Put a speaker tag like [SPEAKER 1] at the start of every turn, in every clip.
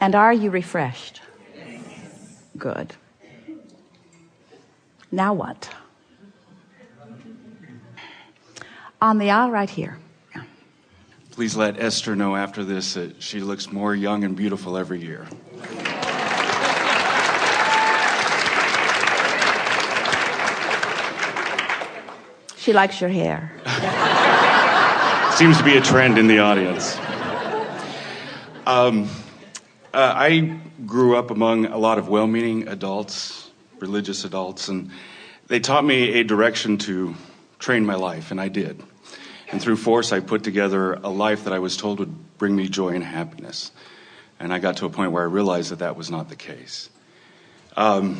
[SPEAKER 1] And are you refreshed? Good. Now what? On the aisle right here. Yeah.
[SPEAKER 2] Please let Esther know after this that she looks more young and beautiful every year.
[SPEAKER 1] She likes your hair.
[SPEAKER 2] Seems to be a trend in the audience. I grew up among a lot of well-meaning adults, religious adults, and they taught me a direction to train my life, and I did. And through force, I put together a life that I was told would bring me joy and happiness. And I got to a point where I realized that that was not the case. And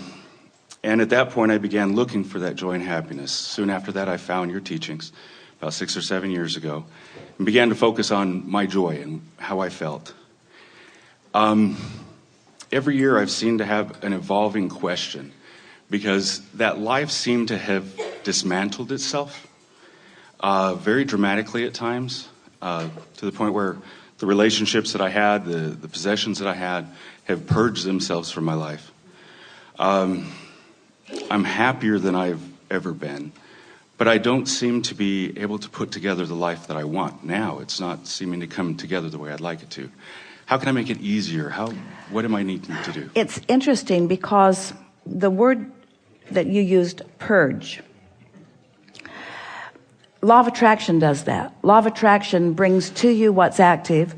[SPEAKER 2] at that point, I began looking for that joy and happiness. Soon after that, I found your teachings about 6 or 7 years ago and began to focus on my joy and how I felt. Every year, I've seemed to have an evolving question because that life seemed to have dismantled itself very dramatically at times, to the point where the relationships that I had, the possessions that I had, have purged themselves from my life. I'm happier than I've ever been, but I don't seem to be able to put together the life that I want now. It's not seeming to come together the way I'd like it to. How can I make it easier? What am I needing to do?
[SPEAKER 1] It's interesting because the word that you used, purge, law of attraction does that. Law of attraction brings to you what's active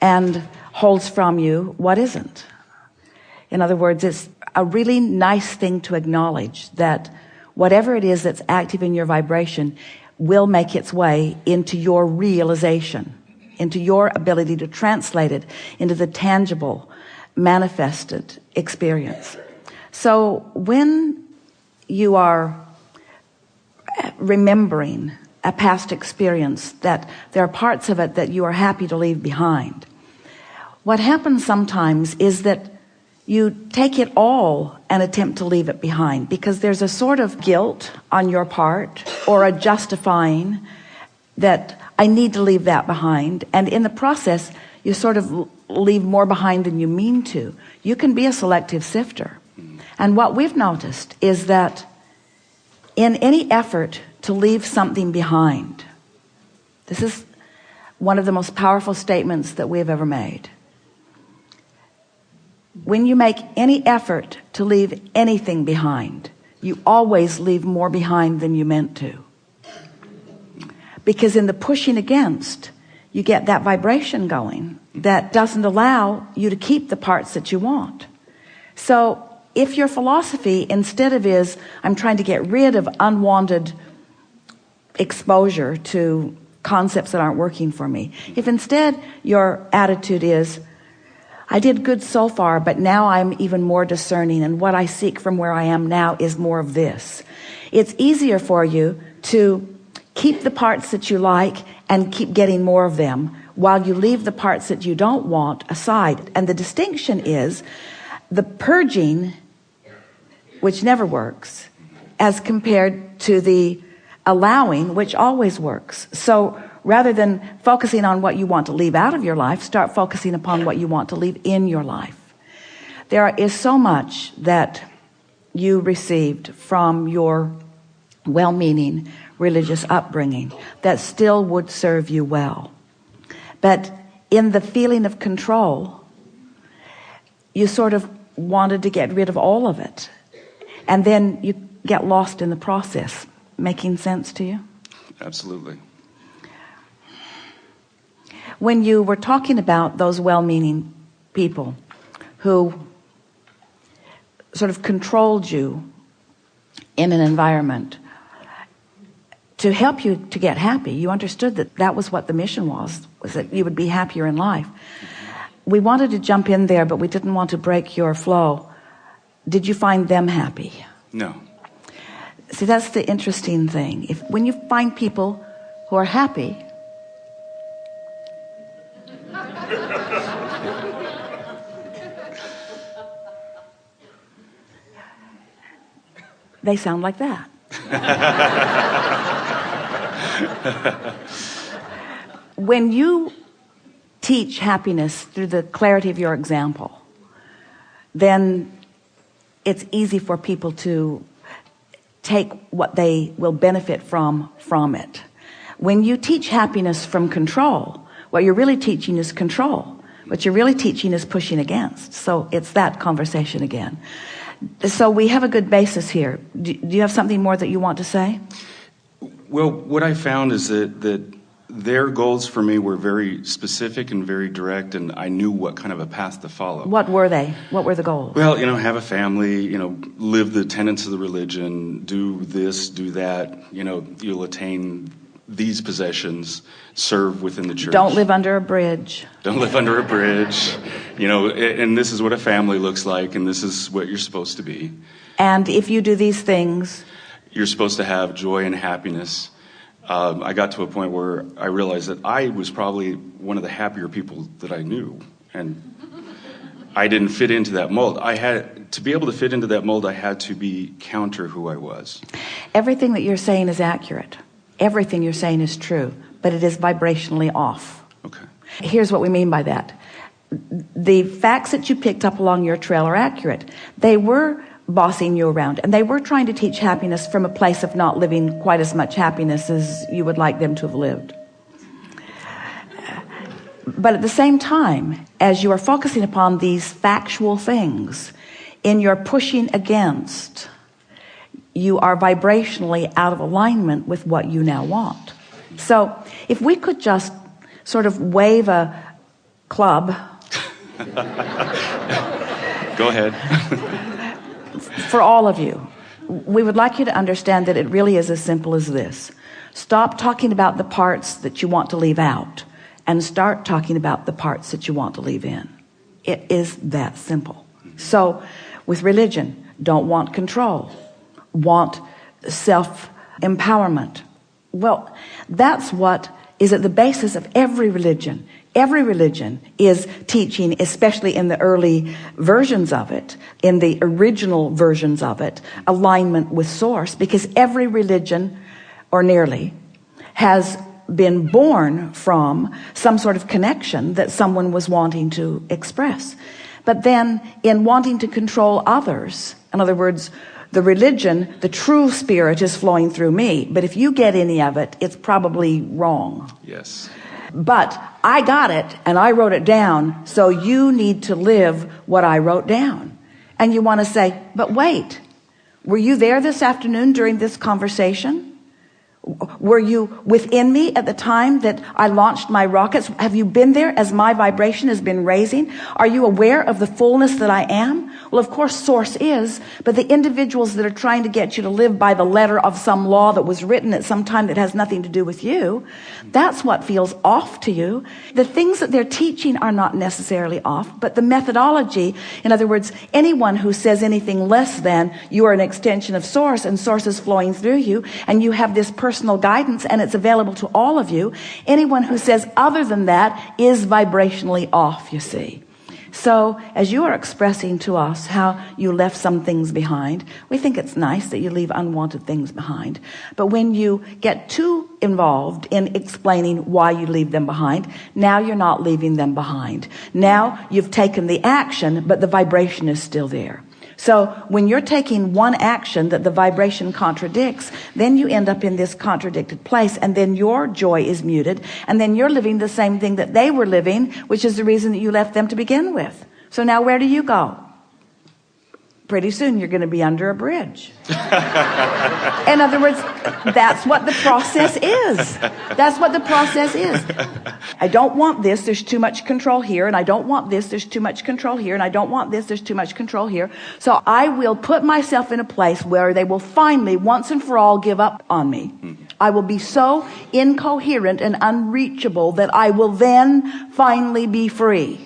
[SPEAKER 1] and holds from you what isn't. In other words, it's a really nice thing to acknowledge that whatever it is that's active in your vibration will make its way into your realization, into your ability to translate it into the tangible, manifested experience. So when you are remembering a past experience, that there are parts of it that you are happy to leave behind, what happens sometimes is that you take it all and attempt to leave it behind because there's a sort of guilt on your part or a justifying that I need to leave that behind. And in the process, you sort of leave more behind than you mean to. You can be a selective sifter. And what we've noticed is that in any effort to leave something behind, this is one of the most powerful statements that we have ever made. When you make any effort to leave anything behind, you always leave more behind than you meant to. Because in the pushing against, you get that vibration going that doesn't allow you to keep the parts that you want. So if your philosophy instead of is, I'm trying to get rid of unwanted exposure to concepts that aren't working for me, if instead your attitude is, I did good so far, but now I'm even more discerning, and what I seek from where I am now is more of this. It's easier for you to keep the parts that you like and keep getting more of them while you leave the parts that you don't want aside. And the distinction is the purging, which never works, as compared to the allowing, which always works. So rather than focusing on what you want to leave out of your life, start focusing upon what you want to leave in your life. There is so much that you received from your well-meaning religious upbringing that still would serve you well. But in the feeling of control, you sort of wanted to get rid of all of it. And then you get lost in the process. Making sense to you?
[SPEAKER 2] Absolutely.
[SPEAKER 1] When you were talking about those well-meaning people who sort of controlled you in an environment to help you to get happy, you understood that that was what the mission was that you would be happier in life. We wanted to jump in there, but we didn't want to break your flow. Did you find them happy?
[SPEAKER 2] No.
[SPEAKER 1] See, that's the interesting thing. When you find people who are happy, they sound like that. When you teach happiness through the clarity of your example, then it's easy for people to take what they will benefit from it. When you teach happiness from control, what you're really teaching is control. What you're really teaching is pushing against. So it's that conversation again. So we have a good basis here. Do you have something more that you want to say?
[SPEAKER 2] Well, what I found is that their goals for me were very specific and very direct, and I knew what kind of a path to follow.
[SPEAKER 1] What were they? What were the goals?
[SPEAKER 2] Well, have a family, live the tenets of the religion, do this, do that, you'll attain these possessions, serve within the church.
[SPEAKER 1] Don't live under a bridge.
[SPEAKER 2] Don't live under a bridge. And this is what a family looks like, and this is what you're supposed to be.
[SPEAKER 1] And if you do these things,
[SPEAKER 2] you're supposed to have joy and happiness. I got to a point where I realized that I was probably one of the happier people that I knew, and I didn't fit into that mold. To be able to fit into that mold, I had to be counter who I was. Everything
[SPEAKER 1] that you're saying is accurate. Everything you're saying is true, but it is vibrationally off.
[SPEAKER 2] Okay.
[SPEAKER 1] Here's what we mean by that. The facts that you picked up along your trail are accurate. They were bossing you around, and they were trying to teach happiness from a place of not living quite as much happiness as you would like them to have lived. But at the same time, as you are focusing upon these factual things, in your pushing against, you are vibrationally out of alignment with what you now want. So if we could just sort of wave a club.
[SPEAKER 2] Go ahead.
[SPEAKER 1] For all of you, we would like you to understand that it really is as simple as this. Stop talking about the parts that you want to leave out and start talking about the parts that you want to leave in. It is that simple. So with religion, don't want control. Want self-empowerment. Well, that's what is at the basis of every religion. Every religion is teaching, especially in the early versions of it, in the original versions of it, alignment with source, because every religion, or nearly, has been born from some sort of connection that someone was wanting to express. But then in wanting to control others, in other words, the religion, the true spirit is flowing through me, but if you get any of it, it's probably wrong.
[SPEAKER 2] Yes.
[SPEAKER 1] But I got it and I wrote it down, so you need to live what I wrote down. And you want to say, but wait, were you there this afternoon during this conversation? Were you within me at the time that I launched my rockets? Have you been there as my vibration has been raising? Are you aware of the fullness that I am? Well, of course, source is, but the individuals that are trying to get you to live by the letter of some law that was written at some time that has nothing to do with you, that's what feels off to you. The things that they're teaching are not necessarily off, but the methodology, in other words, anyone who says anything less than you are an extension of source and source is flowing through you and you have this personal guidance and it's available to all of you, anyone who says other than that is vibrationally off, you see. So as you are expressing to us how you left some things behind, we think it's nice that you leave unwanted things behind. But when you get too involved in explaining why you leave them behind, now you're not leaving them behind. Now you've taken the action, but the vibration is still there. So when you're taking one action that the vibration contradicts, then you end up in this contradicted place, and then your joy is muted, and then you're living the same thing that they were living, which is the reason that you left them to begin with. So now where do you go? Pretty soon you're going to be under a bridge. In other words, that's what the process is. That's what the process is. I don't want this, there's too much control here, and I don't want this, there's too much control here, and I don't want this, there's too much control here. So I will put myself in a place where they will finally, once and for all, give up on me. I will be so incoherent and unreachable that I will then finally be free.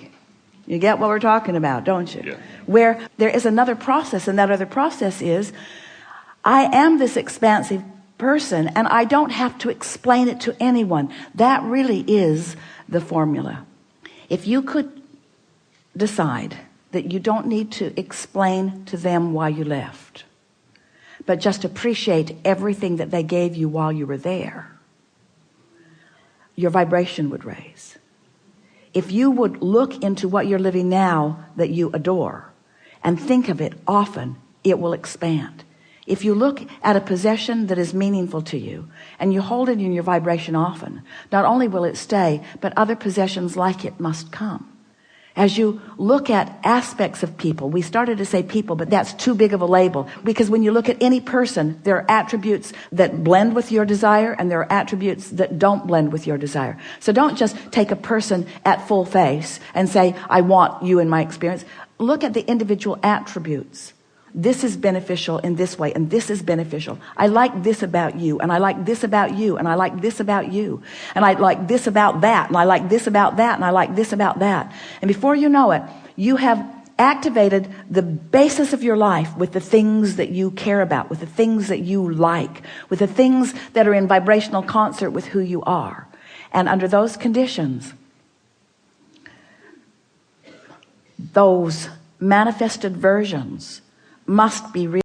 [SPEAKER 1] You get what we're talking about, don't you?
[SPEAKER 2] Yeah.
[SPEAKER 1] Where there is another process, and that other process is, I am this expansive person, and I don't have to explain it to anyone. That really is the formula. If you could decide that you don't need to explain to them why you left, but just appreciate everything that they gave you while you were there, your vibration would raise. If you would look into what you're living now that you adore, and think of it often, it will expand. If you look at a possession that is meaningful to you and you hold it in your vibration often, not only will it stay, but other possessions like it must come. As you look at aspects of people, we started to say people, but that's too big of a label, because when you look at any person, there are attributes that blend with your desire and there are attributes that don't blend with your desire. So don't just take a person at full face and say, I want you in my experience. Look at the individual attributes. This is beneficial in this way, and this is beneficial. I like this about you, and I like this about you, and I like this about you, and I like this about that, and I like this about that, and I like this about that. And before you know it, you have activated the basis of your life with the things that you care about, with the things that you like, with the things that are in vibrational concert with who you are. And under those conditions, those manifested versions must be real.